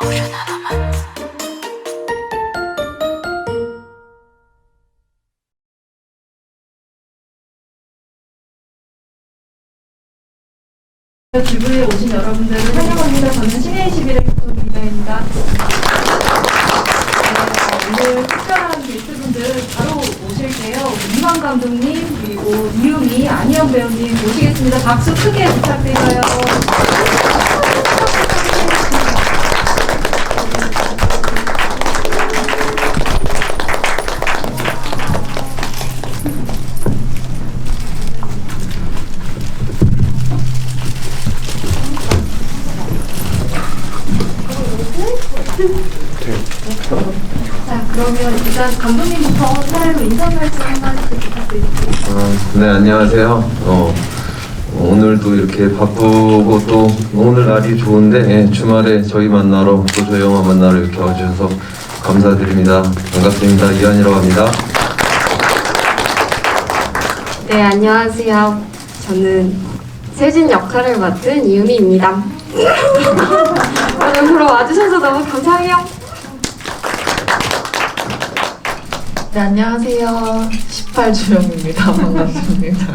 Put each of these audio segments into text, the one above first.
기부에 오신 여러분들을 환영합니다. 저는 신의21의 교통기자입니다. 오늘 특별한 게스트분들 바로 모실게요. 이만 감독님, 그리고 이유미, 안희영 배우님 모시겠습니다. 박수 크게 부탁드려요. 자, 그러면 일단 감독님부터 사례로 인사 말씀 한 말씀 부탁드릴게요. 네, 안녕하세요. 오늘도 이렇게 바쁘고 또 오늘 날이 좋은데 주말에 저희 만나러 또 저희 영화 만나러 이렇게 와주셔서 감사드립니다. 반갑습니다. 이한이라고 합니다. 네, 안녕하세요. 저는 세진 역할을 맡은 이유미입니다. 오늘 보러 와주셔서 너무 감사해요. 네, 안녕하세요. 18주영입니다. 반갑습니다.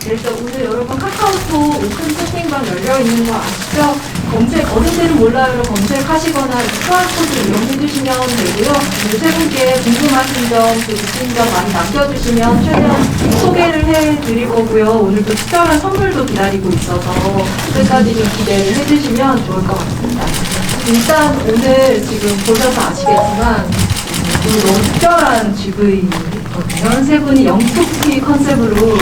네, 또 오늘 여러분 카카오톡 오픈 채팅방 열려있는 거 아시죠? 검색, 어딘지는 몰라요로 검색하시거나 QR코드 이용해주시면 되고요. 세 분께 궁금하신 점, 또 느낀 점 많이 남겨주시면 최대한 소개를 해드릴 거고요. 오늘 또 특별한 선물도 기다리고 있어서 끝까지 좀 기대를 해주시면 좋을 것 같습니다. 일단 오늘 지금 보셔서 아시겠지만 오늘 너무 특별한 GV거든요. 세 분이 영토피 컨셉으로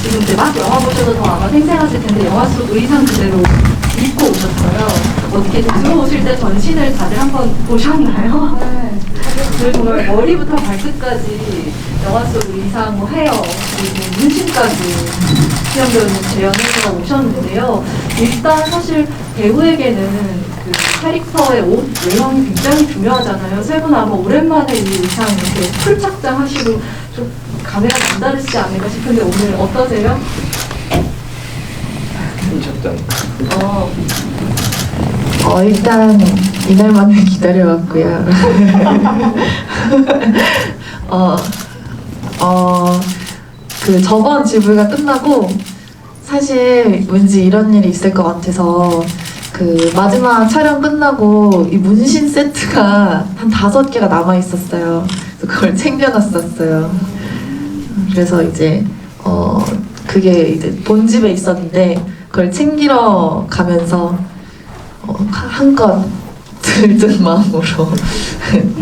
지금 이제 막 영화 보셔도 더 아마 생생하실 텐데 영화 속 의상 그대로 입고 오셨어요. 어떻게 들어오실 때 전신을 다들 한번 보셨나요? 네. 저희 정말 머리부터 발끝까지 영화 속 의상, 뭐 헤어, 그리고 문신까지 수영 배우님 재현해서 오셨는데요. 일단 사실 배우에게는 그 캐릭터의 옷 외형이 굉장히 중요하잖아요. 세 분 아마 오랜만에 이 의상 이렇게 풀 착장하시고 좀 감회가 남다르시지 않을까 싶은데 오늘 어떠세요? 착장. 일단 이날만을 기다려왔고요. 그 저번 GV가 끝나고 사실 왠지 이런 일이 있을 것 같아서 그 마지막 촬영 끝나고 이 문신 세트가 한 5개가 남아 있었어요. 그래서 그걸 챙겨놨었어요. 그래서 이제 그게 이제 본집에 있었는데 그걸 챙기러 가면서 한껏 들뜬 마음으로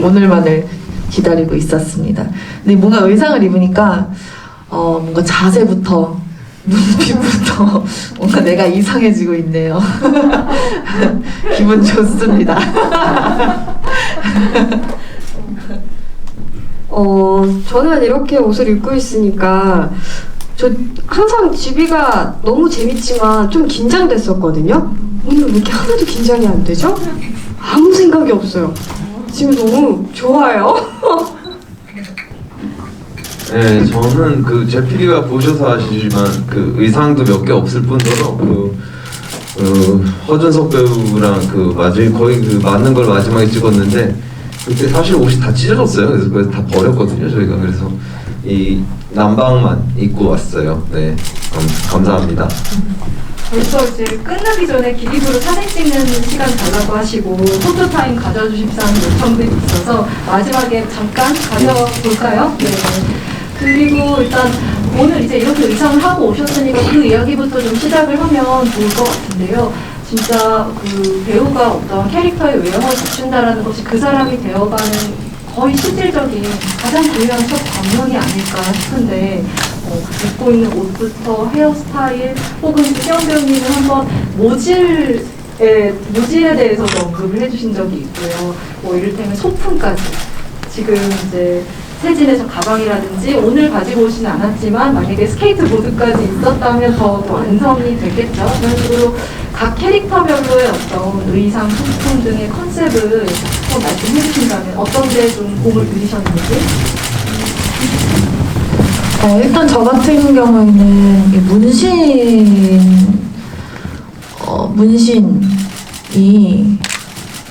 오늘만을 기다리고 있었습니다. 근데 뭔가 의상을 입으니까 뭔가 자세부터 눈빛부터 뭔가 내가 이상해지고 있네요. 기분 좋습니다. 저는 이렇게 옷을 입고 있으니까 저 항상 GV가 너무 재밌지만 좀 긴장됐었거든요. 오늘 왜 이렇게 하나도 긴장이 안 되죠? 아무 생각이 없어요. 지금 너무 좋아요. 네, 저는 그 제피리가 보셔서 아시지만 그 의상도 몇 개 없을 뿐더러 허준석 배우랑 거의 그 맞는 걸 마지막에 찍었는데 그때 사실 옷이 다 찢어졌어요. 그래서 그걸 다 버렸거든요, 저희가. 그래서 이 남방만 입고 왔어요. 네, 감사합니다. 벌써 이제 끝나기 전에 기립으로 사진 찍는 시간 달라고 하시고 포토타임 가져주십사는 요청들이 있어서 마지막에 잠깐 가져볼까요? 네. 그리고 일단 오늘 이제 이렇게 의상을 하고 오셨으니까 그 이야기부터 좀 시작을 하면 좋을 것 같은데요. 진짜 그 배우가 어떤 캐릭터의 외형을 갖춘다라는 것이 그 사람이 되어가는 거의 실질적인 가장 중요한 첫 방면이 아닐까 싶은데 입고 있는 옷부터 헤어스타일 혹은 수영 배우님은 한번 모질에 대해서도 언급을 해주신 적이 있고요. 뭐 이를테면 소품까지 지금 이제 세진의 가방이라든지 오늘 가지고 오지는 않았지만 만약에 스케이트보드까지 있었다면 더 완성이 됐겠죠. 그런 식으로 각 캐릭터별로의 어떤 의상, 소품 등의 컨셉을 한번 말씀해 주신다면 어떤 데 좀 공을 들이셨는지? 일단 저 같은 경우에는 이 문신 문신이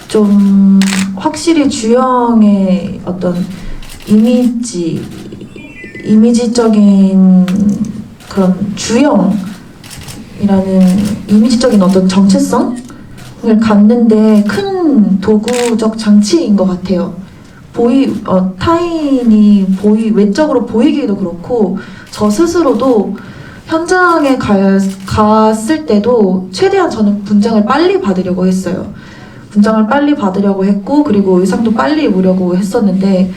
좀 확실히 주영의 어떤 이미지적인 그런 주영이라는 이미지적인 어떤 정체성을 갖는데 큰 도구적 장치인 것 같아요. 타인이 외적으로 보이기도 그렇고 저 스스로도 현장에 갔을 때도 최대한 저는 분장을 빨리 받으려고 했어요. 분장을 빨리 받으려고 했고 그리고 의상도 빨리 입으려고 했었는데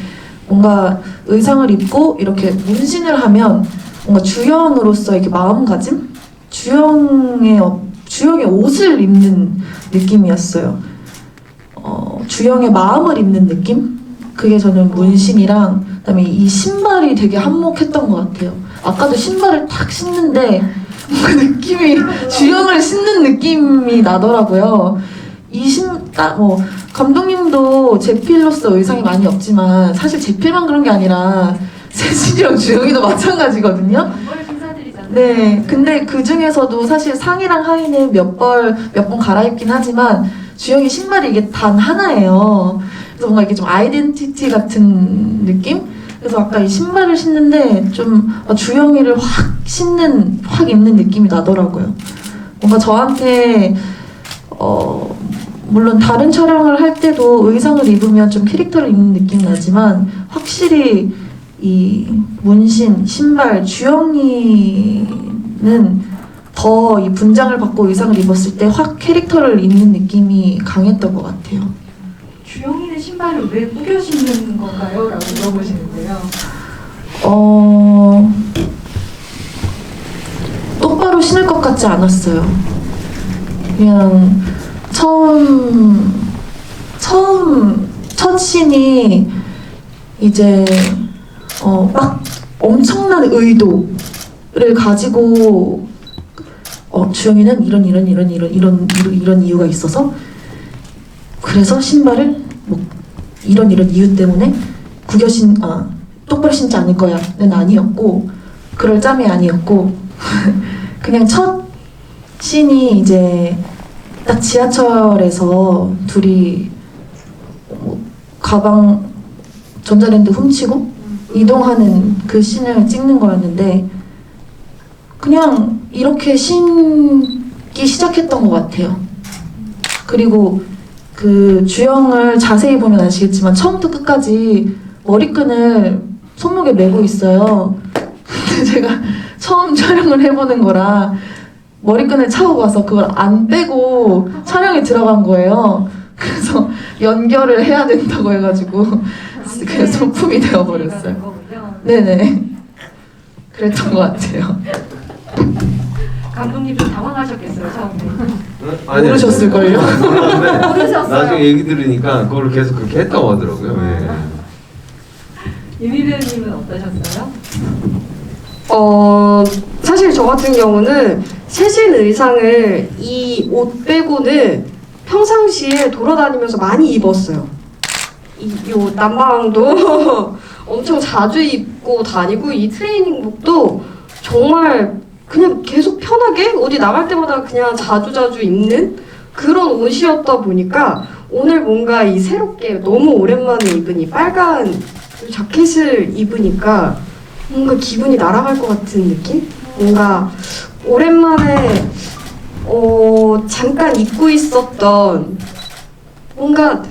뭔가 의상을 입고 이렇게 문신을 하면 뭔가 주연으로서 이렇게 마음가짐? 주영의 옷을 입는 느낌이었어요. 주영의 마음을 입는 느낌? 그게 저는 문신이랑 그다음에 이 신발이 되게 한몫했던 것 같아요. 아까도 신발을 탁 신는데 그 느낌이 주영을 신는 느낌이 나더라고요. 감독님도 제필로서 의상이 많이 없지만 사실 제필만 그런 게 아니라 세진이랑 주영이도 마찬가지거든요. 네, 근데 그 중에서도 사실 상의랑 하의는 몇 번 갈아입긴 하지만 주영이 신발이 이게 단 하나예요. 그래서 뭔가 이게 좀 아이덴티티 같은 느낌? 그래서 아까 이 신발을 신는데 좀 주영이를 확 입는 느낌이 나더라고요. 뭔가 저한테 물론 다른 촬영을 할 때도 의상을 입으면 좀 캐릭터를 입는 느낌이 나지만 확실히 이 문신, 신발, 주영이는 더 이 분장을 받고 의상을 입었을 때 확 캐릭터를 입는 느낌이 강했던 것 같아요. 주영이는 신발을 왜 꾸겨 신는 건가요? 라고 물어보시는데요. 똑바로 신을 것 같지 않았어요. 그냥 첫 씬이 이제 막 엄청난 의도를 가지고 주영이는 이런 이유가 있어서 그래서 신발을 뭐 이런 이유 때문에 똑바로 신지 않을 거야는 아니었고 그럴 짬이 아니었고 그냥 첫 씬이 이제 딱 지하철에서 둘이 가방 전자랜드 훔치고 이동하는 그 씬을 찍는 거였는데 그냥 이렇게 신기 시작했던 것 같아요. 그리고 그 주영을 자세히 보면 아시겠지만 처음부터 끝까지 머리끈을 손목에 메고 있어요. 근데 제가 처음 촬영을 해보는 거라 머리끈을 차고 가서 그걸 안 빼고 촬영에 들어간 거예요. 그래서 연결을 해야 된다고 해가지고 그냥 소품이 되어버렸어요. 네네. 그랬던 것 같아요. 감독님 좀 당황하셨겠어요, 처음에. 모르셨을걸요? 모르셨어요. 나중에 얘기 들으니까 그걸 계속 그렇게 했다고 하더라고요. 네. 유미 배우님은 어떠셨어요? 사실 저 같은 경우는 세신 의상을 이 옷 빼고는 평상시에 돌아다니면서 많이 입었어요. 이 옷 남방도 엄청 자주 입고 다니고 이 트레이닝복도 정말 그냥 계속 편하게 어디 나갈 때마다 그냥 자주 입는 그런 옷이었다 보니까 오늘 뭔가 이 새롭게 너무 오랜만에 입은 이 빨간 자켓을 입으니까 뭔가 기분이 날아갈 것 같은 느낌? 뭔가 오랜만에 잠깐 잊고 있었던 뭔가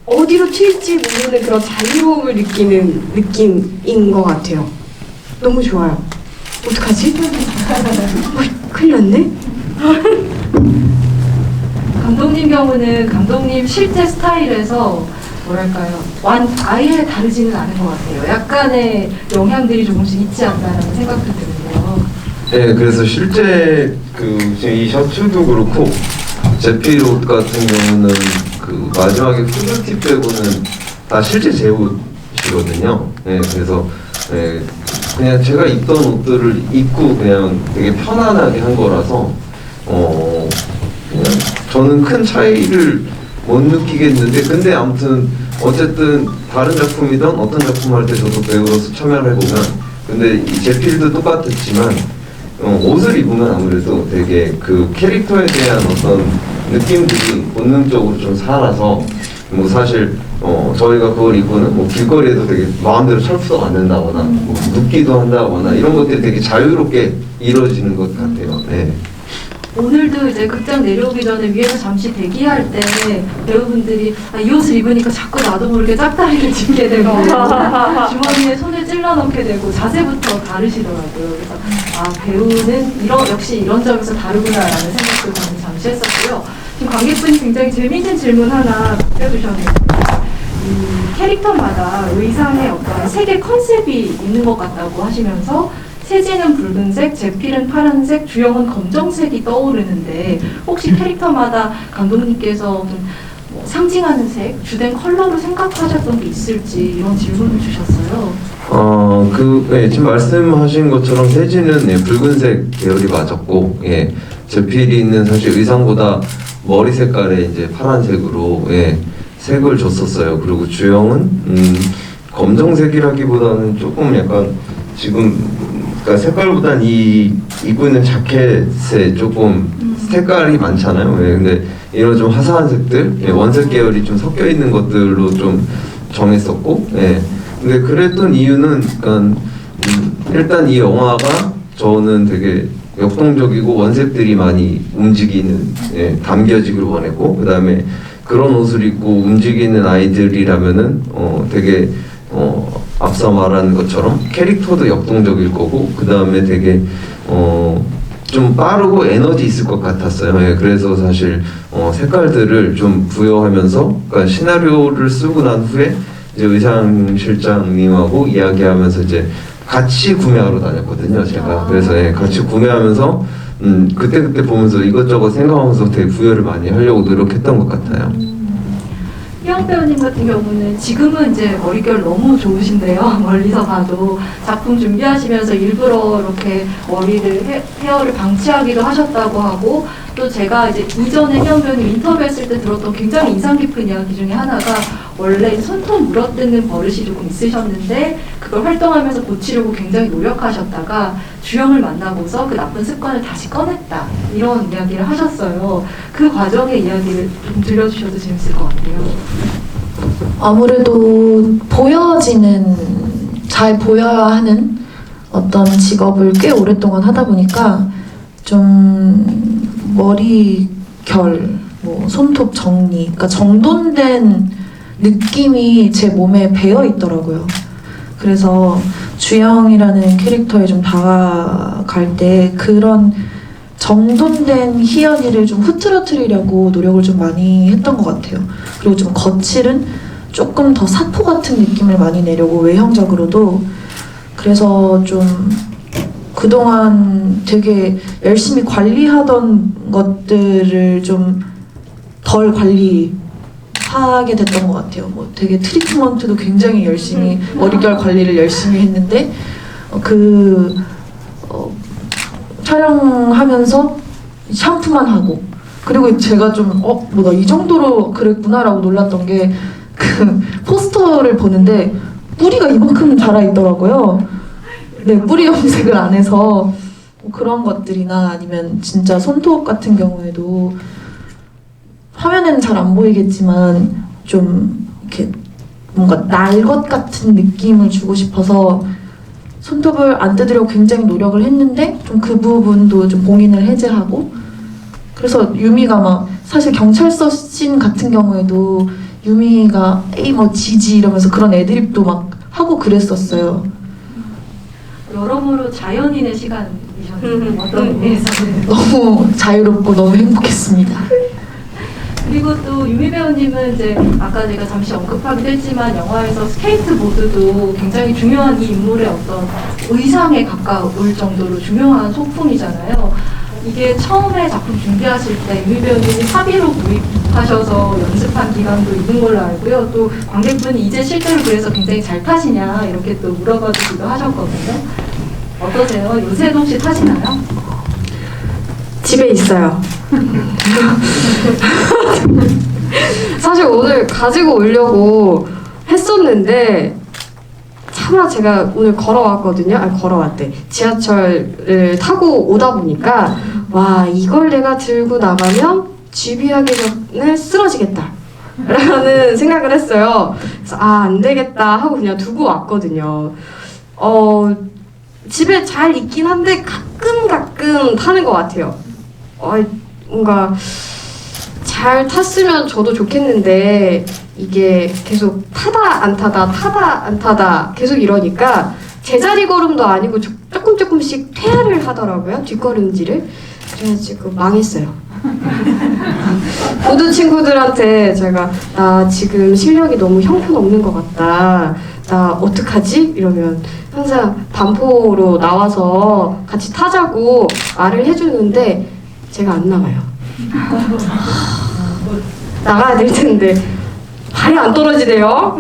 어디로 튈지 모르는 그런 자유로움을 느끼는 느낌인 것 같아요. 너무 좋아요. 어떡하지? 큰일 났네? 감독님 경우는 감독님 실제 스타일에서 뭐랄까요? 아예 다르지는 않은 것 같아요. 약간의 영향들이 조금씩 있지 않나라는 생각도 드는데요. 네, 그래서 실제 지금 이 셔츠도 그렇고 제필 옷 같은 경우는 그 마지막에 후드티 빼고는 다 실제 제 옷이거든요. 네, 그래서 네, 그냥 제가 입던 옷들을 입고 그냥 되게 편안하게 한 거라서 그냥 저는 큰 차이를 못 느끼겠는데 근데 아무튼 어쨌든 다른 작품이든 어떤 작품 할 때 저도 배우로서 참여를 해보면 근데 이 제필도 똑같았지만 옷을 입으면 아무래도 되게 그 캐릭터에 대한 어떤 느낌들이 본능적으로 좀 살아서 뭐 사실 저희가 그걸 입고는 뭐 길거리에도 되게 마음대로 철푸덕 앉는다거나 뭐 눕기도 한다거나 이런 것들이 되게 자유롭게 이루어지는 것 같아요. 네. 오늘도 이제 극장 내려오기 전에 위에서 잠시 대기할 때 배우분들이 이 옷을 입으니까 자꾸 나도 모르게 짝다리를 짚게 되고 주머니에 손을 찔러 넣게 되고 자세부터 다르시더라고요. 그래서 배우는 역시 이런 점에서 다르구나라는 생각도 저는 잠시 했었고요. 지금 관객분이 굉장히 재미있는 질문 하나 남겨주셨는데 캐릭터마다 의상에 어떤 색의 컨셉이 있는 것 같다고 하시면서 세진은 붉은색, 제필은 파란색, 주영은 검정색이 떠오르는데 혹시 캐릭터마다 감독님께서 뭐 상징하는 색, 주된 컬러로 생각하셨던 게 있을지 이런 질문을 주셨어요. 네, 지금 말씀하신 것처럼 세진은 붉은색 계열이 맞았고, 제필이는 사실 의상보다 머리 색깔에 이제 파란색으로 색을 줬었어요. 그리고 주영은 검정색이라기보다는 조금 약간 지금 그러니까 색깔보단 이 입고 있는 자켓에 조금 색깔이 많잖아요. 근데 이런 좀 화사한 색들, 원색 계열이 좀 섞여 있는 것들로 좀 정했었고, 근데 그랬던 이유는 약간 일단 이 영화가 저는 되게 역동적이고 원색들이 많이 움직이는 담겨지길 원했고, 그 다음에 그런 옷을 입고 움직이는 아이들이라면은 되게 앞서 말한 것처럼 캐릭터도 역동적일 거고, 그 다음에 되게 좀 빠르고 에너지 있을 것 같았어요. 그래서 사실 색깔들을 좀 부여하면서, 그러니까 시나리오를 쓰고 난 후에 이제 의상 실장님하고 이야기하면서 이제 같이 구매하러 다녔거든요, 제가. 그래서 같이 구매하면서 그때 보면서 이것저것 생각하면서 되게 부여를 많이 하려고 노력했던 것 같아요. 희영 배우님 같은 경우는 지금은 이제 머릿결 너무 좋으신데요. 멀리서 봐도 작품 준비하시면서 일부러 이렇게 머리를 헤어를 방치하기도 하셨다고 하고, 또 제가 이제 이전에 희영 배우님 인터뷰했을 때 들었던 굉장히 인상 깊은 이야기 중에 하나가 원래 손톱 물어뜯는 버릇이 조금 있으셨는데 그걸 활동하면서 고치려고 굉장히 노력하셨다가 주영을 만나고서 그 나쁜 습관을 다시 꺼냈다, 이런 이야기를 하셨어요. 그 과정의 이야기를 좀 들려주셔도 재밌을 것 같아요. 아무래도 잘 보여야 하는 어떤 직업을 꽤 오랫동안 하다 보니까 좀 머리결, 뭐 손톱 정리, 그러니까 정돈된 느낌이 제 몸에 배어 있더라고요. 그래서 주영이라는 캐릭터에 좀 다가갈 때 그런 정돈된 희연이를 좀 흐트러뜨리려고 노력을 좀 많이 했던 것 같아요. 그리고 좀 거칠은 조금 더 사포 같은 느낌을 많이 내려고 외형적으로도. 그래서 좀 그동안 되게 열심히 관리하던 것들을 좀 덜 관리하게 됐던 것 같아요. 뭐 되게 트리트먼트도 굉장히 열심히, 머릿결 관리를 열심히 했는데 촬영하면서 샴푸만 하고, 그리고 제가 좀 뭐 나 이 정도로 그랬구나라고 놀랐던 게 그 포스터를 보는데 뿌리가 이만큼 자라 있더라고요. 뿌리 염색을 안 해서 그런 것들이나, 아니면 진짜 손톱 같은 경우에도 화면에는 잘 안 보이겠지만 좀 이렇게 뭔가 날 것 같은 느낌을 주고 싶어서 손톱을 안 뜯으려고 굉장히 노력을 했는데 좀 그 부분도 좀 봉인을 해제하고, 그래서 유미가 막 사실 경찰서 씬 같은 경우에도 유미가 에이 뭐 지지 이러면서 그런 애드립도 막 하고 그랬었어요. 여러모로 자연인의 시간이셨는데 어떤 의미에서는 너무 자유롭고 너무 행복했습니다. 그리고 또 유미 배우님은 이제 아까 제가 잠시 언급하기도 했지만 영화에서 스케이트보드도 굉장히 중요한 이 인물의 어떤 의상에 가까울 정도로 중요한 소품이잖아요. 이게 처음에 작품 준비하실 때 유미 배우님이 사비로 구입하셔서 연습한 기간도 있는 걸로 알고요. 또 관객분이 이제 실제로 그래서 굉장히 잘 타시냐 이렇게 또 물어봐 주기도 하셨거든요. 어떠세요? 요새도 혹시 타시나요? 집에 있어요. 사실 오늘 가지고 오려고 했었는데 참 차마 제가 오늘 걸어왔거든요. 아니 걸어왔대. 지하철을 타고 오다 보니까 와 이걸 내가 들고 나가면 GB하기는 쓰러지겠다 라는 생각을 했어요. 그래서 아 안되겠다 하고 그냥 두고 왔거든요. 집에 잘 있긴 한데 가끔 타는 것 같아요. 뭔가 잘 탔으면 저도 좋겠는데 이게 계속 타다 안 타다 계속 이러니까 제자리 걸음도 아니고 조금씩 퇴화를 하더라고요. 뒷걸음질을. 그래가지고 망했어요. 모든 친구들한테 제가 나 지금 실력이 너무 형편없는 것 같다. 나 어떡하지? 이러면 항상 반포로 나와서 같이 타자고 말을 해주는데 제가 안 나가요. 나가야 될 텐데 발이 안 떨어지네요.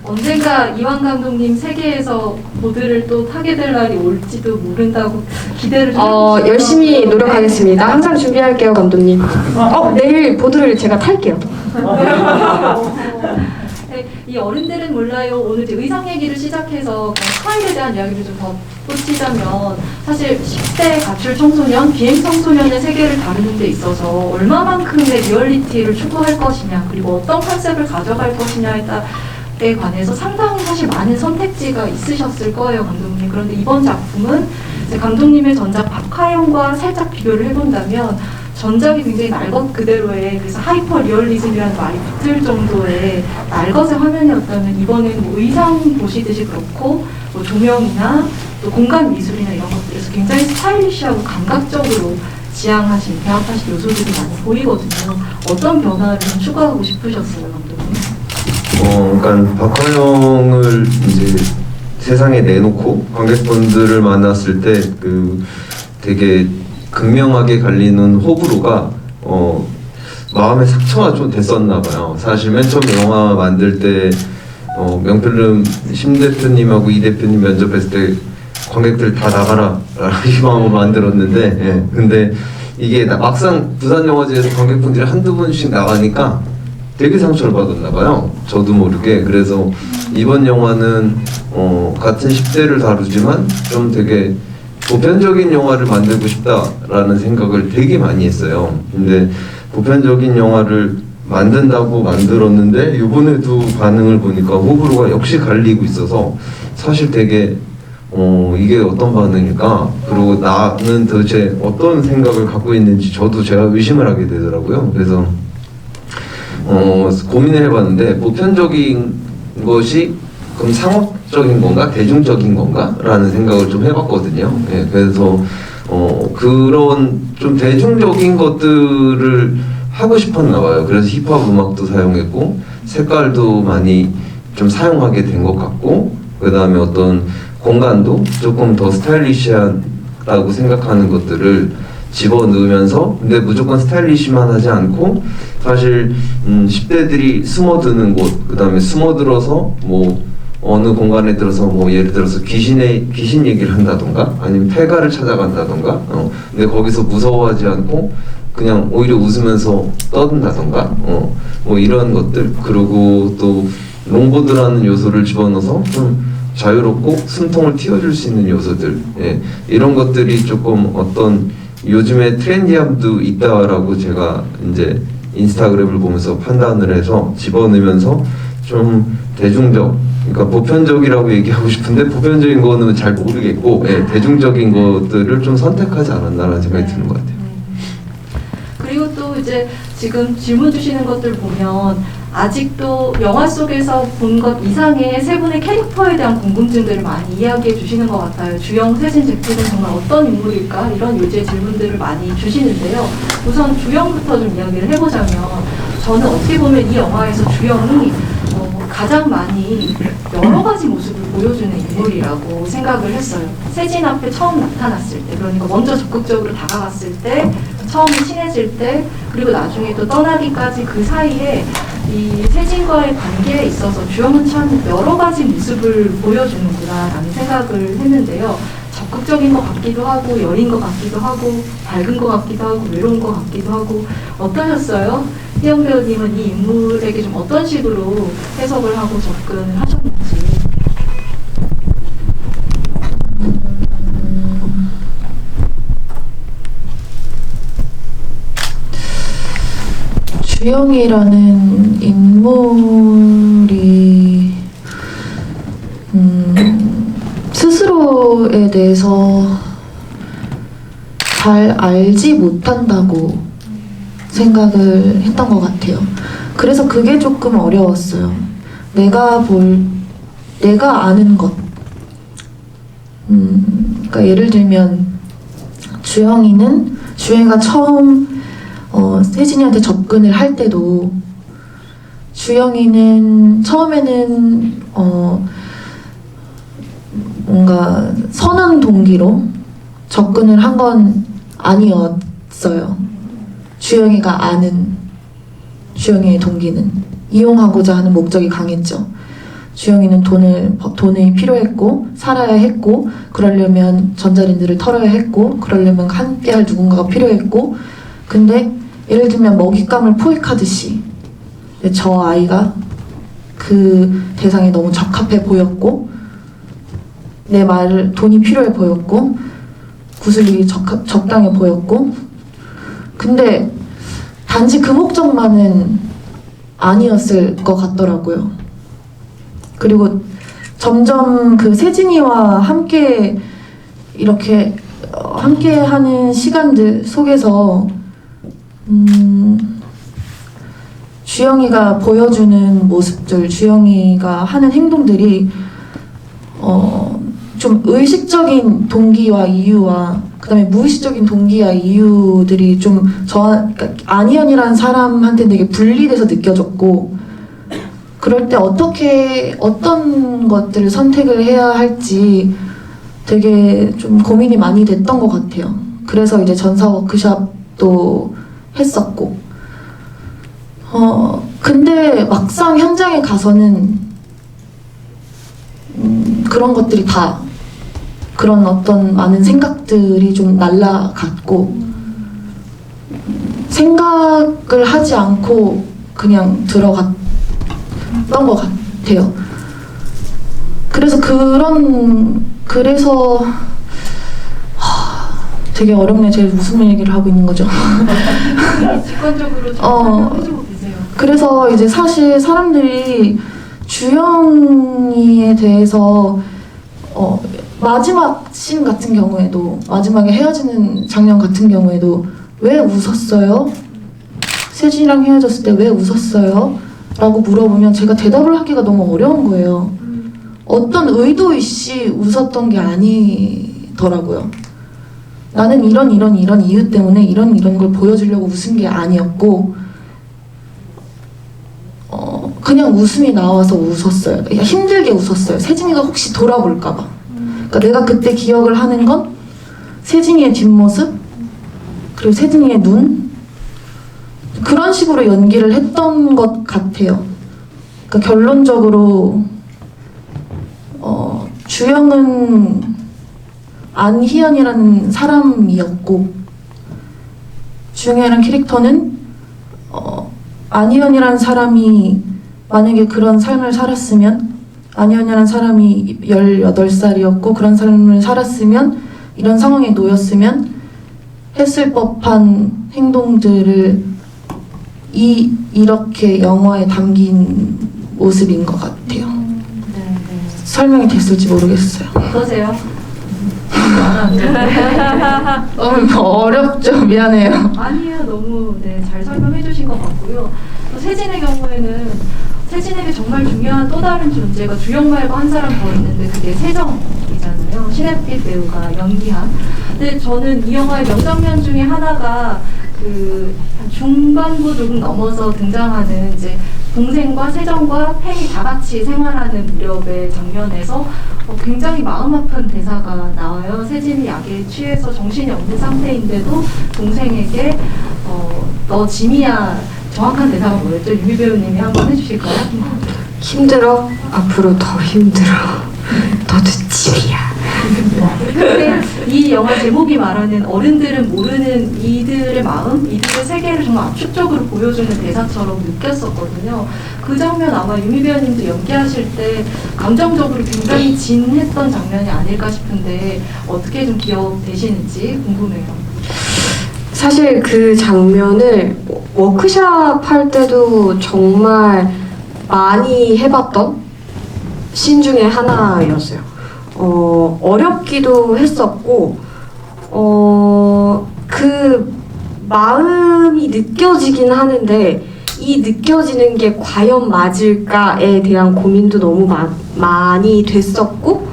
언젠가 이완 감독님 세계에서 보드를 또 타게 될 날이 올지도 모른다고 기대를 좀 해보시면 열심히 노력하겠습니다. 항상 준비할게요, 감독님. 내일 보드를 제가 탈게요. 네, 이 어른들은 몰라요. 오늘 이제 의상 얘기를 시작해서 스타일에 대한 이야기를 좀 덧붙이자면 사실 10대 가출 청소년, 비행 청소년의 세계를 다루는 데 있어서 얼마만큼의 리얼리티를 추구할 것이냐 그리고 어떤 컨셉을 가져갈 것이냐에 관해서 상당히 사실 많은 선택지가 있으셨을 거예요, 감독님. 그런데 이번 작품은 이제 감독님의 전작 박하영과 살짝 비교를 해본다면 전작이 굉장히 날 것 그대로의 그래서 하이퍼 리얼리즘이라는 말이 붙을 정도의 날것의 화면이었다면 이번에는 뭐 의상 보시듯이 그렇고 뭐 조명이나 또 공간 미술이나 이런 것들에서 굉장히 스타일리시하고 감각적으로 지향하신, 배합하신 요소들이 많이 보이거든요. 어떤 변화를 좀 추가하고 싶으셨어요, 감독님? 그러니까 박하영을 이제 세상에 내놓고 관객분들을 만났을 때 그 되게 극명하게 갈리는 호불호가 마음에 상처가 좀 됐었나 봐요. 사실 맨 처음 영화 만들 때 명필름 심 대표님하고 이 대표님 면접했을 때 관객들 다 나가라 이 마음으로 만들었는데 예. 근데 이게 막상 부산영화제에서 관객분들이 한두 분씩 나가니까 되게 상처를 받았나 봐요. 저도 모르게. 그래서 이번 영화는 같은 10대를 다루지만 좀 되게 보편적인 영화를 만들고 싶다라는 생각을 되게 많이 했어요. 근데 보편적인 영화를 만든다고 만들었는데 이번에도 반응을 보니까 호불호가 역시 갈리고 있어서 사실 되게 이게 어떤 반응일까? 그리고 나는 도대체 어떤 생각을 갖고 있는지 저도 제가 의심을 하게 되더라고요. 그래서 고민을 해봤는데 보편적인 것이 그럼 상업적인 건가 대중적인 건가 라는 생각을 좀 해봤거든요. 예, 그래서 그런 좀 대중적인 것들을 하고 싶었나 봐요. 그래서 힙합 음악도 사용했고 색깔도 많이 좀 사용하게 된 것 같고 그 다음에 어떤 공간도 조금 더 스타일리시하다고 생각하는 것들을 집어넣으면서 근데 무조건 스타일리시만 하지 않고 사실 10대들이 숨어드는 곳 그 다음에 숨어들어서 뭐 어느 공간에 들어서 뭐 예를 들어서 귀신 얘기를 한다던가 아니면 폐가를 찾아간다던가 근데 거기서 무서워하지 않고 그냥 오히려 웃으면서 떠든다던가 뭐 이런 것들 그리고 또 롱보드라는 요소를 집어넣어서 좀 자유롭고 숨통을 틔워줄 수 있는 요소들 예, 이런 것들이 조금 어떤 요즘에 트렌디함도 있다라고 제가 이제 인스타그램을 보면서 판단을 해서 집어넣으면서 좀 대중적 그러니까 보편적이라고 얘기하고 싶은데 보편적인 거는 잘 모르겠고 예, 대중적인 것들을 좀 선택하지 않았나라는 생각이 드는 것 같아요. 그리고 또 이제 지금 질문 주시는 것들 보면 아직도 영화 속에서 본 것 이상의 세 분의 캐릭터에 대한 궁금증들을 많이 이야기해 주시는 것 같아요. 주영, 세진, 잭슨은 정말 어떤 인물일까? 이런 요지의 질문들을 많이 주시는데요. 우선 주영부터 좀 이야기를 해보자면 저는 어떻게 보면 이 영화에서 주영이 가장 많이 여러 가지 모습을 보여주는 인물이라고 생각을 했어요. 세진 앞에 처음 나타났을 때, 그러니까 먼저 적극적으로 다가갔을 때, 처음 친해질 때, 그리고 나중에 또 떠나기까지 그 사이에 이 세진과의 관계에 있어서 주영은 참 여러 가지 모습을 보여주는구나라는 생각을 했는데요. 적극적인 것 같기도 하고, 여린 것 같기도 하고, 밝은 것 같기도 하고, 외로운 것 같기도 하고, 어떠셨어요? 희영 배우님은 이 인물에게 좀 어떤 식으로 해석을 하고 접근을 하셨는지. 주영이라는 인물이 스스로에 대해서 잘 알지 못한다고 생각을 했던 것 같아요. 그래서 그게 조금 어려웠어요. 내가 아는 것. 그러니까 예를 들면 주영이가 처음 세진이한테 접근을 할 때도 주영이는 처음에는 뭔가 선한 동기로 접근을 한 건 아니었어요. 주영이가 아는 주영이의 동기는 이용하고자 하는 목적이 강했죠. 주영이는 돈이 필요했고 살아야 했고 그러려면 전자랜드를 털어야 했고 그러려면 함께할 누군가가 필요했고 근데 예를 들면 먹잇감을 포획하듯이 저 아이가 그 대상에 너무 적합해 보였고 내 말 돈이 필요해 보였고 구슬이 적당해 보였고 근데 단지 그 목적만은 아니었을 것 같더라고요. 그리고 점점 그 세진이와 함께 이렇게 함께하는 시간들 속에서 주영이가 보여주는 모습들, 주영이가 하는 행동들이 좀 의식적인 동기와 이유와 그다음에 무의식적인 동기와 이유들이 좀 그러니까 안희연이라는 사람한테 되게 분리돼서 느껴졌고 그럴 때 어떤 것들을 선택을 해야 할지 되게 좀 고민이 많이 됐던 것 같아요. 그래서 이제 전사 워크숍도 했었고 근데 막상 현장에 가서는 그런 것들이 다 그런 어떤 많은 생각들이 좀 날아갔고 생각을 하지 않고 그냥 들어갔던 것 같아요. 그래서 되게 어렵네. 제가 무슨 얘기를 하고 있는 거죠? 직관적으로 좀 해주고 계세요. 그래서 이제 사실 사람들이 주영이에 대해서 마지막 씬 같은 경우에도 마지막에 헤어지는 장면 같은 경우에도 왜 웃었어요? 세진이랑 헤어졌을 때 왜 웃었어요? 라고 물어보면 제가 대답을 하기가 너무 어려운 거예요. 어떤 의도 없이 웃었던 게 아니더라고요. 나는 이런 이유 때문에 이런 걸 보여주려고 웃은 게 아니었고 그냥 웃음이 나와서 웃었어요. 그냥 힘들게 웃었어요. 세진이가 혹시 돌아볼까 봐. 그러니까 내가 그때 기억을 하는 건 세진이의 뒷모습 그리고 세진이의 눈 그런 식으로 연기를 했던 것 같아요. 그러니까 결론적으로 주영은 안희연이라는 사람이었고 주영이라는 캐릭터는 안희연이라는 사람이 만약에 그런 삶을 살았으면 안희연이라는 사람이 18살이었고 그런 삶을 살았으면 이런 상황에 놓였으면 했을 법한 행동들을 이렇게 영화에 담긴 모습인 것 같아요. 네. 설명이 됐을지 모르겠어요. 어떠세요? 너무 어렵죠? 미안해요. 아니에요. 너무 잘 설명해 주신 것 같고요. 또 세진의 경우에는 세진에게 정말 중요한 또 다른 존재가 주영 말고 한 사람 더 있는데 그게 세정이잖아요. 신혜빛 배우가 연기한. 근데 저는 이 영화의 명장면 중에 하나가 그 중반부 조금 넘어서 등장하는 이제 동생과 세정과 팬이 다 같이 생활하는 무렵의 장면에서 굉장히 마음 아픈 대사가 나와요. 세진이 약에 취해서 정신이 없는 상태인데도 동생에게 너 짐이야. 정확한 대사가 뭐였죠? 유미 배우님이 한번 해주실까요? 힘들어? 앞으로 더 힘들어. 너도 집이야. 근데 이 영화 제목이 말하는 어른들은 모르는 이들의 마음, 이들의 세계를 정말 압축적으로 보여주는 대사처럼 느꼈었거든요. 그 장면 아마 유미 배우님도 연기하실 때 감정적으로 굉장히 진했던 장면이 아닐까 싶은데 어떻게 좀 기억되시는지 궁금해요. 사실 그 장면을 워크샵 할 때도 정말 많이 해봤던 씬 중에 하나였어요. 어렵기도 했었고, 그 마음이 느껴지긴 하는데, 이 느껴지는 게 과연 맞을까에 대한 고민도 너무 많이 됐었고,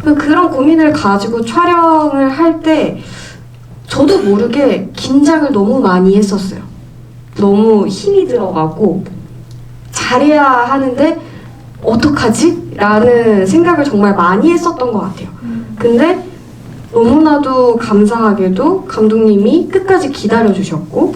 그런 고민을 가지고 촬영을 할 때 저도 모르게 긴장을 너무 많이 했었어요. 너무 힘이 들어가고 잘해야 하는데 어떡하지? 라는 생각을 정말 많이 했었던 것 같아요. 근데 너무나도 감사하게도 감독님이 끝까지 기다려주셨고,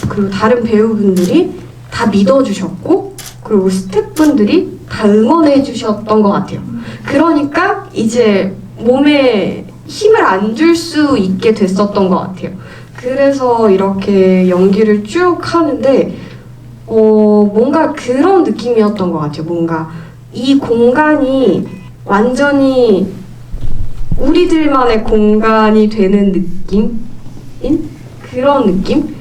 그리고 다른 배우분들이 다 믿어주셨고, 그리고 스태프분들이 다 응원해주셨던 것 같아요. 그러니까 이제 몸에 힘을 안 줄 수 있게 됐었던 것 같아요. 그래서 이렇게 연기를 쭉 하는데 뭔가 그런 느낌이었던 것 같아요. 뭔가 이 공간이 완전히 우리들만의 공간이 되는 느낌인 그런 느낌?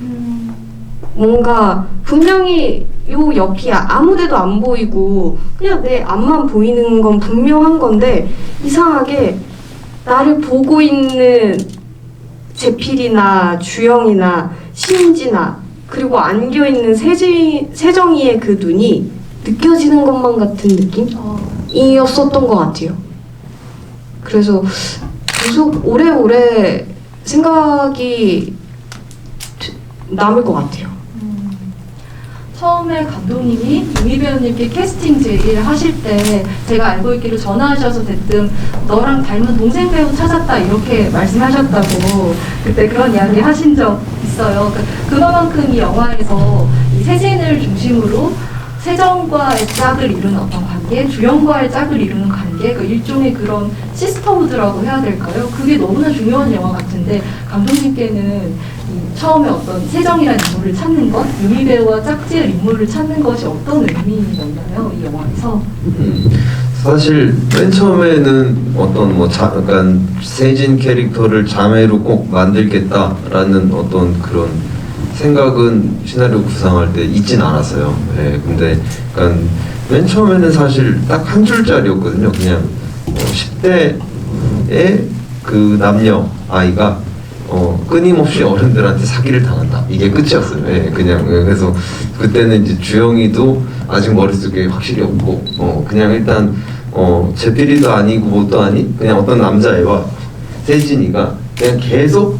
뭔가 분명히 요 옆이 아무데도 안 보이고 그냥 내 앞만 보이는 건 분명한 건데 이상하게 나를 보고 있는 제필이나 주영이나 신지나 그리고 안겨있는 세정이의 그 눈이 느껴지는 것만 같은 느낌이었었던 것 같아요. 그래서 계속 오래오래 생각이 남을 것 같아요. 처음에 감독님이 유미 배우님께 캐스팅 제의를 하실 때 제가 알고 있기로 전화하셔서 대뜸 너랑 닮은 동생 배우 찾았다 이렇게 말씀하셨다고 그때 그런 이야기 하신 적 있어요. 그만큼 이 영화에서 이 세진을 중심으로 세정과의 짝을 이루는 어떤 관계, 주영과의 짝을 이루는 관계, 일종의 그런 시스터후드라고 해야 될까요? 그게 너무나 중요한 영화 같은데 감독님께는 처음에 어떤 세정이라는 인물을 찾는 것, 유미 배우와 짝지을 인물을 찾는 것이 어떤 의미였나요? 이 영화에서? 사실 맨 처음에는 어떤 약간 세진 캐릭터를 자매로 꼭 만들겠다라는 어떤 그런 생각은 시나리오 구상할 때 있진 않았어요. 네, 근데 약간 맨 처음에는 사실 딱 한 줄짜리였거든요. 그냥 10대의 그 남녀 아이가 끊임없이 어른들한테 사기를 당한다. 이게 끝이었어요. 예, 그냥 그래서 그때는 이제 주영이도 아직 머릿속에 확실히 없고 그냥 일단 제필이도 아니고 뭣도 아닌 그냥 어떤 남자애와 세진이가 그냥 계속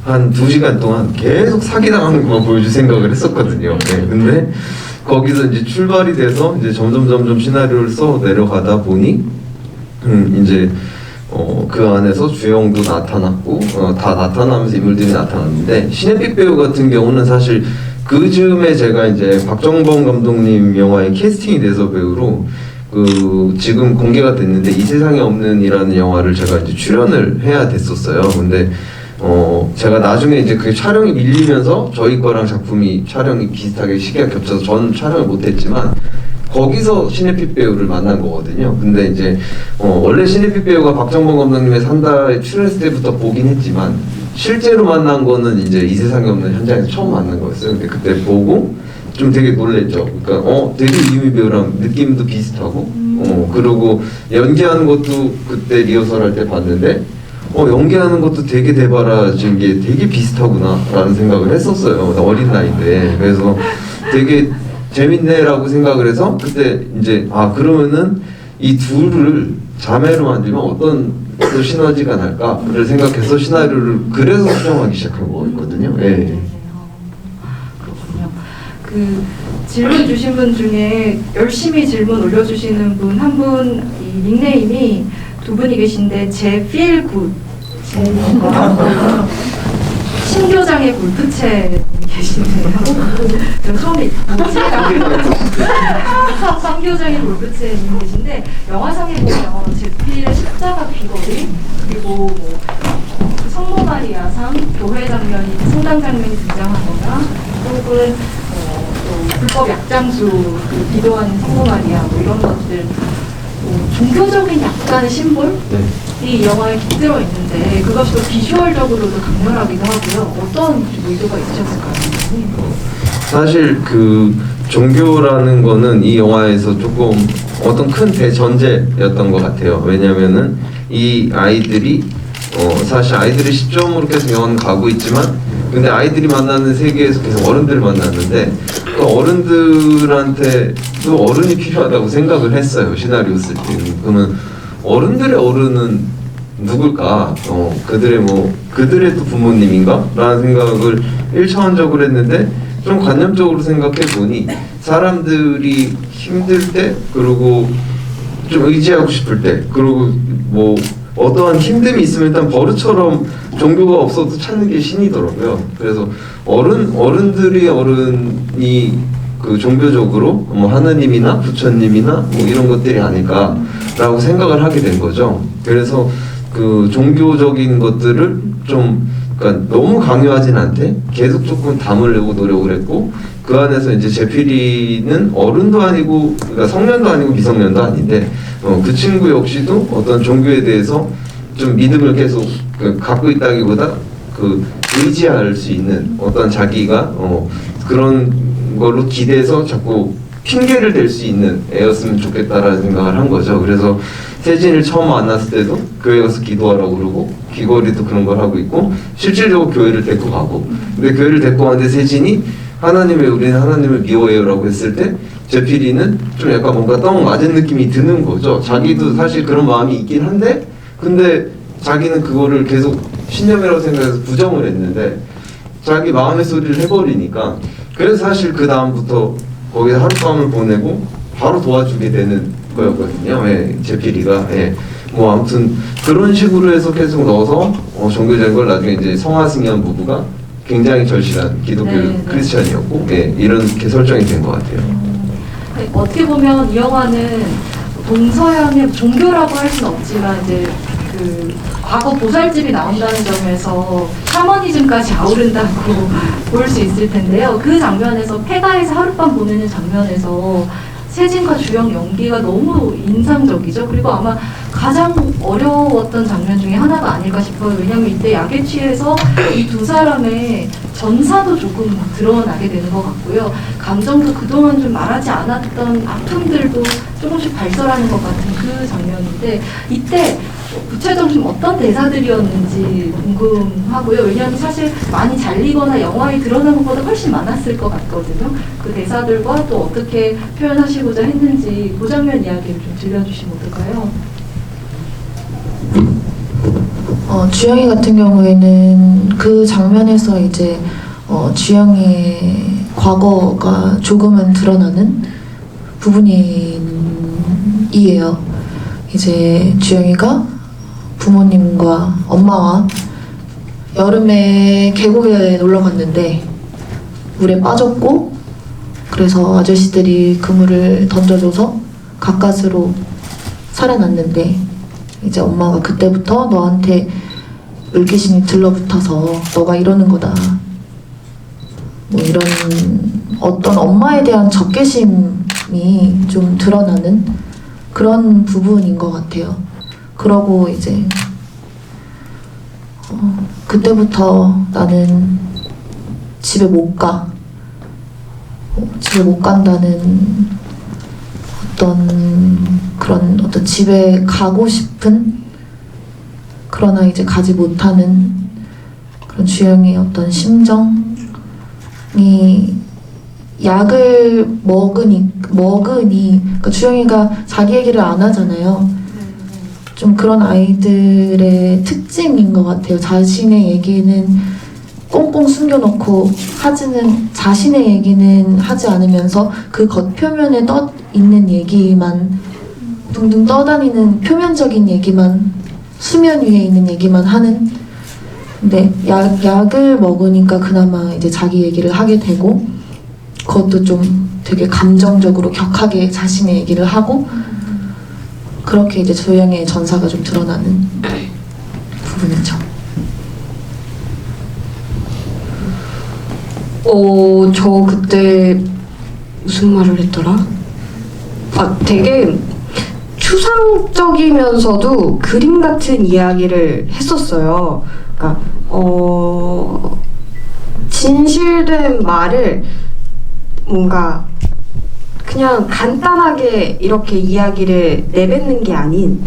한 2시간 동안 계속 사기당하는 것만 보여줄 생각을 했었거든요. 네, 근데 거기서 이제 출발이 돼서 이제 점점 시나리오를 써 내려가다 보니 이제 그 안에서 주영도 나타났고 다 나타나면서 인물들이 나타났는데 신혜빛 배우 같은 경우는 사실 그 즈음에 제가 이제 박정범 감독님 영화에 캐스팅이 돼서 배우로 지금 공개가 됐는데 이 세상에 없는이라는 영화를 제가 이제 출연을 해야 됐었어요. 근데 제가 나중에 이제 그 촬영이 밀리면서 저희 거랑 작품이 촬영이 비슷하게 시기가 겹쳐서 저는 촬영을 못했지만 거기서 신혜빛 배우를 만난 거거든요. 근데 이제 원래 신혜빛 배우가 박정범 감독님의 산다에 출연했을 때부터 보긴 했지만 실제로 만난 거는 이제 이 세상에 없는 현장에서 처음 만난 거였어요. 근데 그때 보고 좀 되게 놀랬죠. 그러니까 되게 유미 배우랑 느낌도 비슷하고 그리고 연기하는 것도 그때 리허설 할 때 봤는데 연기하는 것도 되게 대바라진 게 되게 비슷하구나 라는 생각을 했었어요. 어린 나이인데. 그래서 되게 재밌네라고 생각을 해서 그때 이제 그러면은 이 둘을 자매로 만들면 어떤 시너지가 날까를 생각해서 시나리오를 그래서 수정하기 시작한 거였거든요. 예. 그렇군요. 그 질문 주신 분 중에 열심히 질문 올려주시는 분 한 분 이 닉네임이 두 분이 계신데 제 feel good 신교장의 골프채 계시네요. 처음에 신교장의 골프채님 계신데 영화상에 보면 제필의 십자가 귀걸이 그리고 성모 마리아상 교회 장면이 성당 장면이 등장하거나 혹은 또 불법 약장수 기도하는 성모 마리아 이런 것들 종교적인 약간의 심볼 이 영화에 깃들어 있는데 그것이 또 비주얼적으로도 강렬하기도 하고요. 어떤 의도가 있으셨을까요? 사실 그 종교라는 거는 이 영화에서 조금 어떤 큰 대전제였던 것 같아요. 왜냐면은 이 아이들이 사실 아이들의 시점으로 계속 영화는 가고 있지만, 근데 아이들이 만나는 세계에서 계속 어른들을 만났는데, 그 어른들한테도 어른이 필요하다고 생각을 했어요, 시나리오 쓸 때는. 그러면 어른들의 어른은 누굴까? 그들의 또 부모님인가? 라는 생각을 1차원적으로 했는데, 좀 관념적으로 생각해 보니 사람들이 힘들 때, 그리고 좀 의지하고 싶을 때, 그리고 뭐 어떠한 힘듦이 있으면 일단 버릇처럼 종교가 없어도 찾는 게 신이더라고요. 그래서 어른들이 그 종교적으로 뭐 하느님이나 부처님이나 뭐 이런 것들이 아닐까라고 생각을 하게 된 거죠. 그래서 그 종교적인 것들을 좀, 그러니까 너무 강요하진 않되 계속 조금 담으려고 노력을 했고, 그 안에서 이제 제필이는 어른도 아니고, 그러니까 성년도 아니고 미성년도 아닌데, 그 친구 역시도 어떤 종교에 대해서 좀 믿음을 계속 갖고 있다기보다 그 의지할 수 있는 어떤 자기가 그런 걸로 기대서 자꾸 핑계를 댈 수 있는 애였으면 좋겠다라는 생각을 한 거죠. 그래서 세진을 처음 만났을 때도 교회 가서 기도하라고 그러고, 귀걸이도 그런 걸 하고 있고, 실질적으로 교회를 데리고 가고, 근데 교회를 데리고 가는데 세진이 우리는 하나님을 미워해요 라고 했을 때 제필이는 좀 약간 뭔가 떡 맞은 느낌이 드는 거죠. 자기도 사실 그런 마음이 있긴 한데, 근데 자기는 그거를 계속 신념이라고 생각해서 부정을 했는데 자기 마음의 소리를 해버리니까, 그래서 사실 그 다음부터 거기서 하룻밤을 보내고 바로 도와주게 되는 거였거든요. 제필이가. 뭐 아무튼 그런 식으로 해서 계속 넣어서 종교적인 걸 나중에 이제 성화승연 부부가 굉장히 절실한 기독교 크리스찬이었고, 이렇게 설정이 된 것 같아요. 어떻게 보면 이 영화는 동서양의 종교라고 할 수는 없지만 이제 그 과거 보살집이 나온다는 점에서 샤머니즘까지 아우른다고 볼 수 있을 텐데요. 그 장면에서 폐가에서 하룻밤 보내는 장면에서 세진과 주영 연기가 너무 인상적이죠. 그리고 아마 가장 어려웠던 장면 중에 하나가 아닐까 싶어요. 왜냐하면 이때 약에 취해서 이 두 사람의 전사도 조금 드러나게 되는 것 같고요. 감정도 그동안 좀 말하지 않았던 아픔들도 조금씩 발설하는 것 같은 그 장면인데, 이때 구체적으로 좀 어떤 대사들이었는지 궁금하고요. 왜냐하면 사실 많이 잘리거나 영화에 드러난 것보다 훨씬 많았을 것 같거든요. 그 대사들과 또 어떻게 표현하시고자 했는지 그 장면 이야기를 좀 들려주시면 어떨까요? 주영이 같은 경우에는 그 장면에서 이제 주영이의 과거가 조금은 드러나는 부분이에요. 이제 주영이가 부모님과 엄마와 여름에 계곡에 놀러 갔는데 물에 빠졌고, 그래서 아저씨들이 그 물을 던져줘서 가까스로 살아났는데, 이제 엄마가 그때부터 너한테 물귀신이 들러붙어서 너가 이러는 거다, 뭐 이런 어떤 엄마에 대한 적개심이 좀 드러나는 그런 부분인 것 같아요. 그러고 이제 그때부터 나는 집에 못 가. 집에 못 간다는 어떤 집에 가고 싶은, 그러나 이제 가지 못하는 그런 주영의 어떤 심정이, 약을 먹으니 그러니까 주영이가 자기 얘기를 안 하잖아요. 좀 그런 아이들의 특징인 것 같아요. 자신의 얘기는 꽁꽁 숨겨놓고 자신의 얘기는 하지 않으면서 그 겉표면에 떠 있는 얘기만, 둥둥 떠다니는 표면적인 얘기만, 수면 위에 있는 얘기만 하는. 근데 약을 먹으니까 그나마 이제 자기 얘기를 하게 되고, 그것도 좀 되게 감정적으로 격하게 자신의 얘기를 하고, 그렇게 이제 조영의 전사가 좀 드러나는 부분이죠. 저 그때 무슨 말을 했더라? 되게 추상적이면서도 그림 같은 이야기를 했었어요. 그러니까 진실된 말을 뭔가 그냥 간단하게 이렇게 이야기를 내뱉는 게 아닌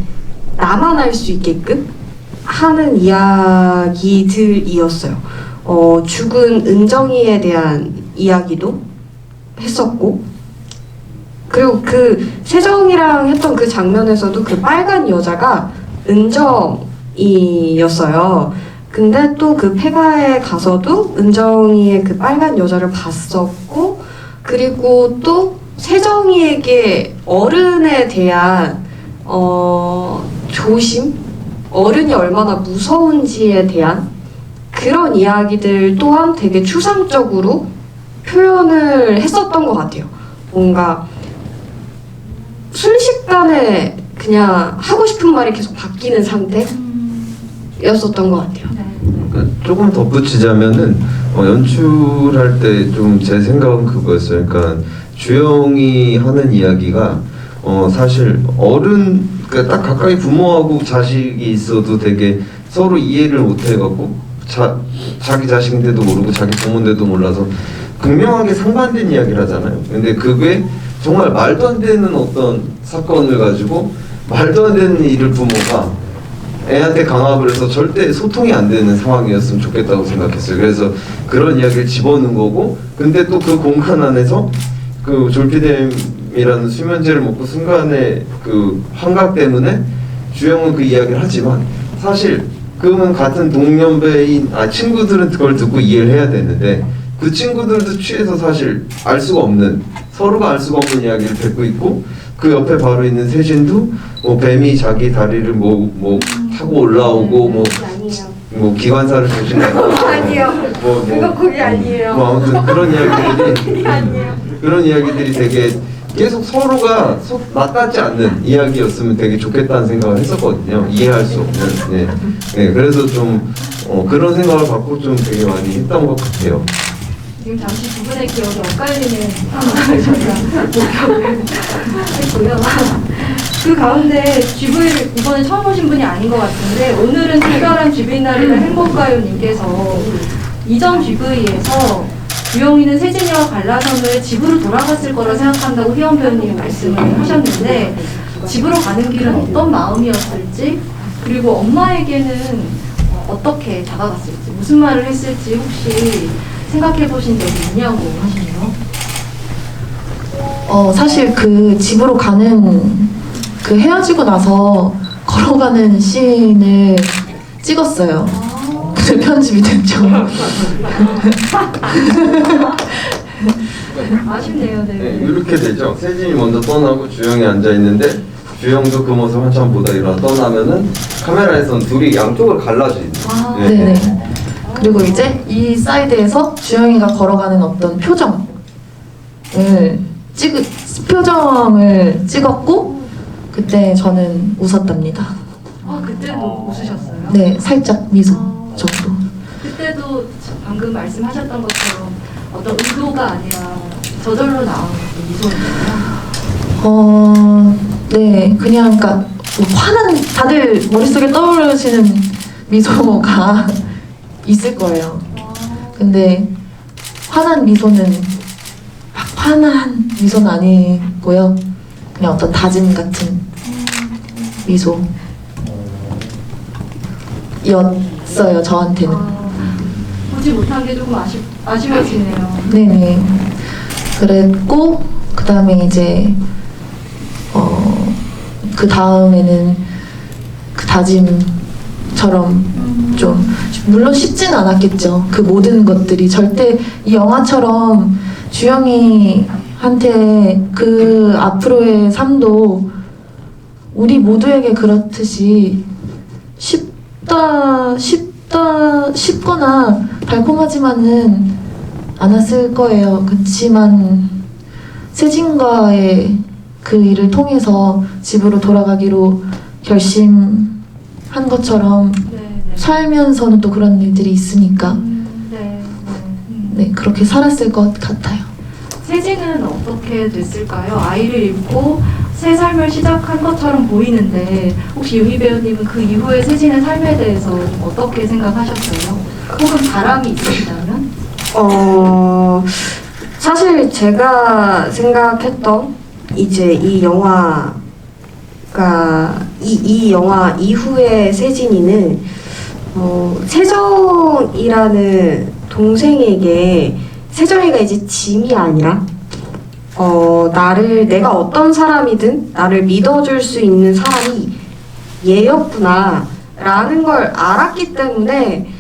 나만 알 수 있게끔 하는 이야기들이었어요. 죽은 은정이에 대한 이야기도 했었고, 그리고 그 세정이랑 했던 그 장면에서도 그 빨간 여자가 은정이었어요. 근데 또 그 폐가에 가서도 은정이의 그 빨간 여자를 봤었고, 그리고 또 세정이에게 어른에 대한 조심? 어른이 얼마나 무서운지에 대한 그런 이야기들 또한 되게 추상적으로 표현을 했었던 것 같아요. 뭔가 순식간에 그냥 하고 싶은 말이 계속 바뀌는 상태였었던 것 같아요. 그러니까 조금 덧붙이자면은 연출할 때 좀 제 생각은 그거였어요. 그러니까 주영이 하는 이야기가 사실 어른, 그러니까 딱 가까이 부모하고 자식이 있어도 되게 서로 이해를 못 해갖고 자기 자식인데도 모르고 자기 부모인데도 몰라서 극명하게 상반된 이야기를 하잖아요. 근데 그게 정말 말도 안 되는 어떤 사건을 가지고 말도 안 되는 일을 부모가 애한테 강압을 해서 절대 소통이 안 되는 상황이었으면 좋겠다고 생각했어요. 그래서 그런 이야기를 집어넣은 거고, 근데 또 그 공간 안에서 그 졸피뎀이라는 수면제를 먹고 순간에 그 환각 때문에 주영은 그 이야기를 하지만 사실 그러면 같은 동년배인 친구들은 그걸 듣고 이해를 해야 되는데 그 친구들도 취해서 사실 알 수가 없는, 서로가 알 수가 없는 이야기를 뱉고 있고, 그 옆에 바로 있는 세진도 뭐 뱀이 자기 다리를 뭐 타고 올라오고 뭐 기관사를 조심하고 아니에요. 그거 거기 아니에요. 뭐 아무튼 그런 이야기들이 그런 이야기들이 되게 계속 서로가 맞닿지 않는 이야기였으면 되게 좋겠다는 생각을 했었거든요. 이해할 수 없는. 네, 그래서 좀 그런 생각을 갖고 좀 되게 많이 했던 것 같아요. 지금 잠시 두 분의 기억이 엇갈리는 상황을 저희가 목격을 했고요. 그 가운데 GV를 이번에 처음 오신 분이 아닌 것 같은데, 오늘은 특별한 GV 날이라 행복가요님께서 이전 GV에서 주영이는 세진이와 갈라선을 집으로 돌아갔을 거라 생각한다고 희원 배우님이 말씀을 하셨는데, 집으로 가는 길은 어떤 마음이었을지, 그리고 엄마에게는 어떻게 다가갔을지, 무슨 말을 했을지 혹시 생각해 보신 적이 있냐고 하시네요. 사실 그 집으로 가는 그 헤어지고 나서 걸어가는 씬을 찍었어요. 근데 편집이 됐죠. 아쉽네요. 네, 이렇게 되죠. 세진이 먼저 떠나고 주영이 앉아 있는데 주영도 그 모습 한참 보다 일어나 떠나면은 카메라에서는 둘이 양쪽을 갈라져 있는. 네네. 그리고 이제 이 사이드에서 주영이가 걸어가는 어떤 표정을 찍었고, 그때 저는 웃었답니다. 그때도 웃으셨어요? 네, 살짝 미소 정도. 그때도 방금 말씀하셨던 것처럼 어떤 의도가 아니라 저절로 나온 미소였나요? 네, 그냥 그러니까 화난, 다들 머릿속에 떠오르시는 미소가 있을 거예요. 근데 화난 미소는 막 화난 미소는 아니고요. 그냥 어떤 다짐 같은 미소였어요, 저한테는. 보지 못한 게 조금 아쉬워지네요. 네네. 그랬고, 그 다음에 이제 그 다음에는 그 다짐처럼 좀, 물론 쉽진 않았겠죠. 그 모든 것들이 절대 이 영화처럼 주영이한테 그 앞으로의 삶도 우리 모두에게 그렇듯이 쉽거나 달콤하지만은 않았을 거예요. 그렇지만 세진과의 그 일을 통해서 집으로 돌아가기로 결심한 것처럼 살면서는 또 그런 일들이 있으니까 네, 그렇게 살았을 것 같아요. 세진은 어떻게 됐을까요? 아이를 잃고 새 삶을 시작한 것처럼 보이는데, 혹시 유미 배우님은 그 이후의 세진의 삶에 대해서 어떻게 생각하셨어요? 혹은 바람이 있으시다면? 사실 제가 생각했던 이제 이 영화가 이 영화 이후의 세진이는 세정이라는 동생에게 세정이가 이제 짐이 아니라 내가 어떤 사람이든 나를 믿어줄 수 있는 사람이 얘였구나 라는 걸 알았기 때문에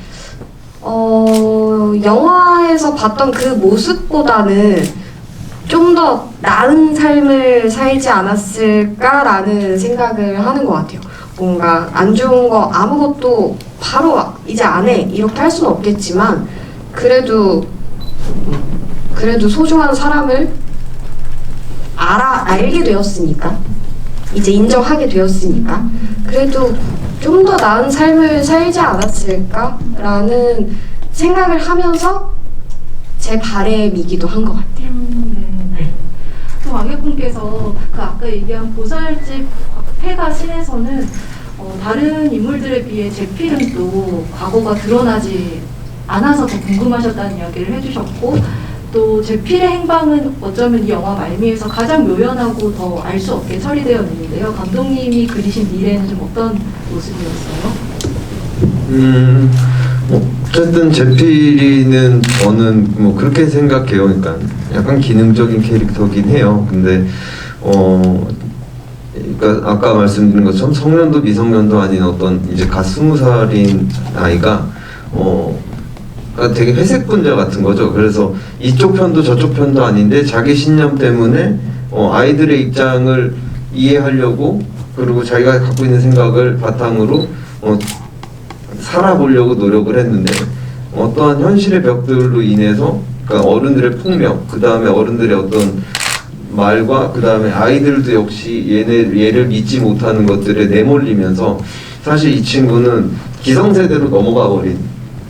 영화에서 봤던 그 모습보다는 좀 더 나은 삶을 살지 않았을까라는 생각을 하는 것 같아요. 뭔가 안 좋은 거 아무것도 바로 이제 안 해 이렇게 할 수는 없겠지만 그래도 소중한 사람을 알게 되었으니까 이제 인정하게 되었으니까 그래도 좀 더 나은 삶을 살지 않았을까라는 생각을 하면서 제 바람이기도 한 것 같아요. 네. 또 왕혜분께서 그 아까 얘기한 보살집 폐가 신에서는 다른 인물들에 비해 제필은 또 과거가 드러나지 않아서 더 궁금하셨다는 이야기를 해주셨고 또 제필의 행방은 어쩌면 이 영화 말미에서 가장 묘연하고 더 알 수 없게 처리되어 있는데요. 감독님이 그리신 미래는 좀 어떤 모습이었어요? 어쨌든 제필이는 저는 뭐 그렇게 생각해요. 그러니까 약간 기능적인 캐릭터긴 해요. 근데 그러니까 아까 말씀드린 것처럼 성년도 미성년도 아닌 어떤 이제 갓 20살인 아이가 그러니까 되게 회색 분자 같은 거죠. 그래서 이쪽 편도 저쪽 편도 아닌데 자기 신념 때문에 아이들의 입장을 이해하려고 그리고 자기가 갖고 있는 생각을 바탕으로 살아보려고 노력을 했는데 어떠한 현실의 벽들로 인해서 그러니까 어른들의 폭력, 그 다음에 어른들의 어떤 말과 그 다음에 아이들도 역시 얘를 믿지 못하는 것들에 내몰리면서 사실 이 친구는 기성세대로 넘어가 버린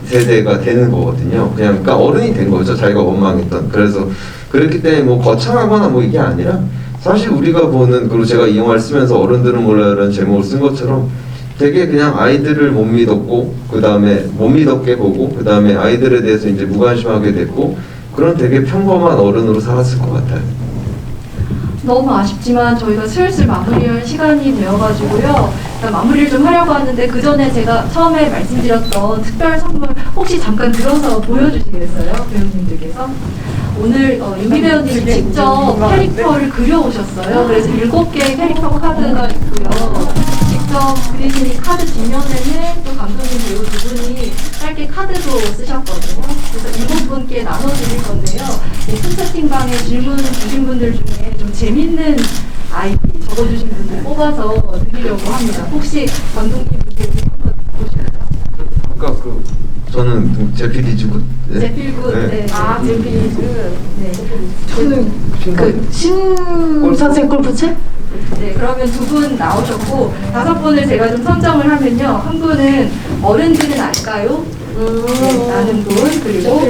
세대가 되는 거거든요. 그러니까 어른이 된 거죠. 자기가 원망했던. 그래서 그렇기 때문에 뭐 거창하거나 뭐 이게 아니라 사실 우리가 보는 그리고 제가 이 영화를 쓰면서 어른들은 몰라요라는 제목을 쓴 것처럼 되게 그냥 아이들을 못 믿었고 그 다음에 못 믿었게 보고 그 다음에 아이들에 대해서 이제 무관심하게 됐고 그런 되게 평범한 어른으로 살았을 것 같아요. 너무 아쉽지만 저희가 슬슬 마무리할 시간이 되어가지고요. 일단 마무리를 좀 하려고 하는데 그 전에 제가 처음에 말씀드렸던 특별 선물 혹시 잠깐 들어서 보여주시겠어요? 배우님들께서. 오늘 윤미 배우님이 직접 캐릭터를 그려오셨어요. 그래서 7개의 캐릭터 카드가 있고요. 직접 그리신 이 카드 뒷면에는 또 감독님 배우 두 분이 짧게 카드도 쓰셨거든요. 그래서 7분께 나눠드릴 건데요. 큰 채팅방에 질문 주신 분들 중에 좀 재밌는 아이디 적어주신 분들 뽑아서 드리려고 합니다. 혹시 감독님 한번 보실까요? 아까 저는 제필이즈고 제필굿, 네. 아, 제필굿. 네. 저는 신 선생 골프채? 네, 그러면 두 분 나오셨고 5분을 제가 좀 선정을 하면요. 한 분은 어른들은 알까요? 라는 분, 그리고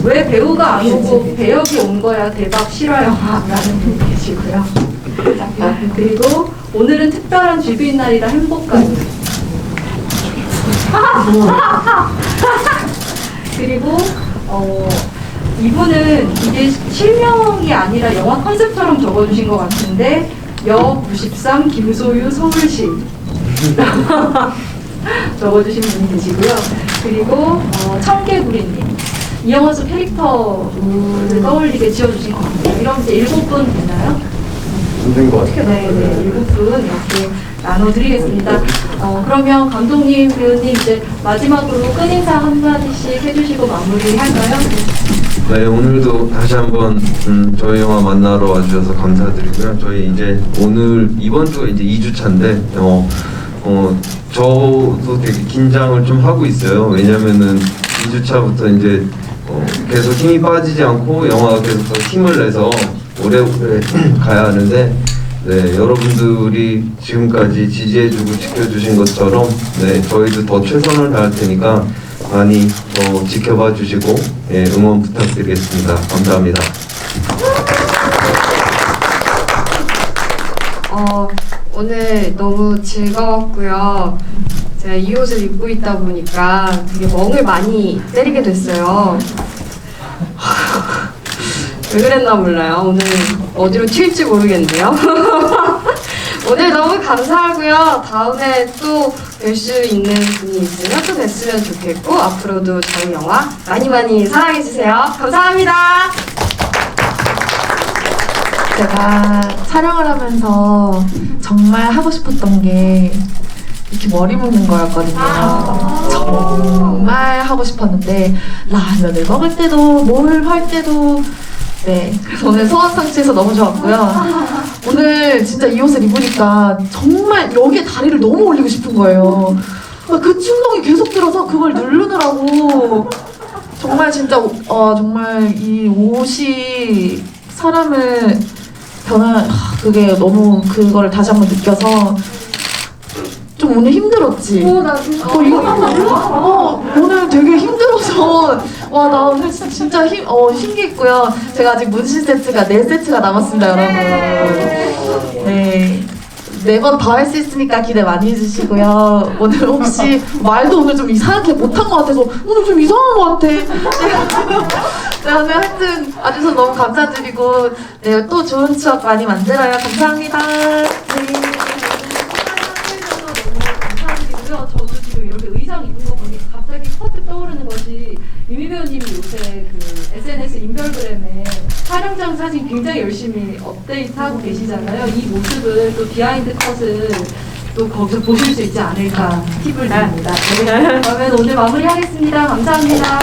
왜 배우가 안 오고 배역이 온 거야 대박 실화영화라는 분 계시고요. 그리고 오늘은 특별한 쥐비인 날이라 행복까지. 그리고 이분은 이게 실명이 아니라 영화 컨셉처럼 적어주신 것 같은데 여 93 김소유 서울시 적어주신 분이 계시고요. 그리고 청개구리님 이 영화 속 캐릭터를 떠올리게 지어주신 것 같아요. 이러면 이제 7분 되나요? 힘든 것 같아요. 네, 7분 이렇게 나눠드리겠습니다. 그러면 감독님, 배우님 이제 마지막으로 끝인사 한마디씩 해주시고 마무리할까요? 네, 오늘도 다시 한번 저희 영화 만나러 와주셔서 감사드리고요. 저희 이제 오늘 이번 주가 이제 2주차인데 저도 되게 긴장을 좀 하고 있어요. 왜냐면은 2주차부터 이제 계속 힘이 빠지지 않고 영화가 계속 더 힘을 내서 오래오래 가야 하는데 네, 여러분들이 지금까지 지지해주고 지켜주신 것처럼 네, 저희도 더 최선을 다할 테니까 많이 지켜봐 주시고 예, 응원 부탁드리겠습니다. 감사합니다. 오늘 너무 즐거웠고요. 제가 이 옷을 입고 있다 보니까 되게 멍을 많이 때리게 됐어요. 왜 그랬나 몰라요. 오늘 어디로 튈지 모르겠네요. 오늘 너무 감사하고요. 다음에 또 뵐 수 있는 분이 있으면 또 뵀으면 좋겠고 앞으로도 저희 영화 많이 많이 사랑해주세요. 감사합니다. 제가 촬영을 하면서 정말 하고 싶었던 게 이렇게 머리 묶는 거였거든요. 정말 하고 싶었는데 라면을 먹을 때도 뭘 할 때도 네, 그래서 오늘 소원 상치해서 너무 좋았고요. 오늘 진짜 이 옷을 입으니까 정말 여기에 다리를 너무 올리고 싶은 거예요. 그 충동이 계속 들어서 그걸 누르느라고 정말 진짜 정말 이 옷이 사람을 그게 너무 그걸 다시 한번 느껴서 좀 오늘 힘들었지. 나 오늘 되게 힘들어서 와 나 오늘 진짜 신기했고요. 제가 아직 문신 세트가 4세트가 남았습니다, 여러분. 네. 4번 더 할 수 있으니까 기대 많이 해주시고요. 오늘 혹시 말도 오늘 좀 이상하게 못한 것 같아서 오늘 좀 이상한 것 같아. 네, 오늘 하여튼 와주셔서 너무 감사드리고 네, 또 좋은 추억 많이 만들어요. 감사합니다. 네. 감사드리고요. 저도 지금 이렇게 의상 입은 거 보니 갑자기 퍼뜩 떠오르는 것이 유미 배우님이 요새 그 SNS 인별그램에 촬영장 사진 굉장히 열심히 업데이트하고 계시잖아요. 이 모습을 또 비하인드 컷을 또 거기서 보실 수 있지 않을까 팁을 드립니다. 그러면 오늘 마무리하겠습니다. 감사합니다.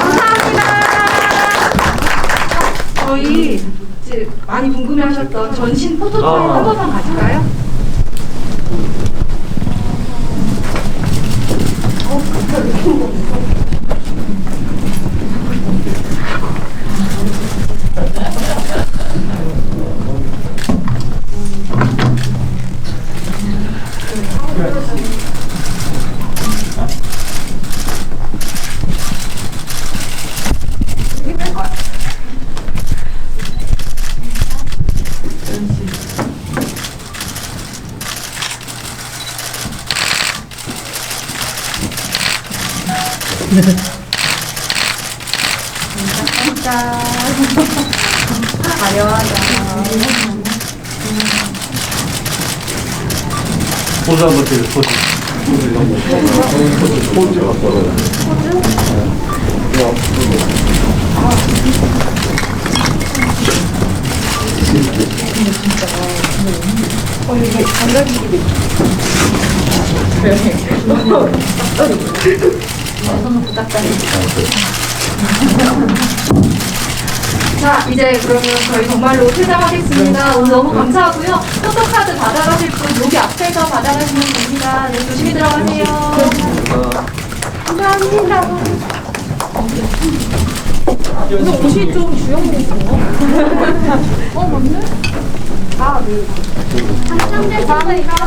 저희 이제 많이 궁금해하셨던 전신 포토타임 한 번만 가질까요? 포즈 한번 드려, 포즈. 포즈 바꿔요. 자, 이제 그러면 저희 정말로 퇴장하겠습니다. 오늘 너무 감사하고요. 포토카드 받아가실 분 여기 앞에서 받아가시면 됩니다. 네, 조심히 들어가세요. 감사합니다. 근데 옷이 좀 주영이네요. 맞네? 아, 네. 감사합니다.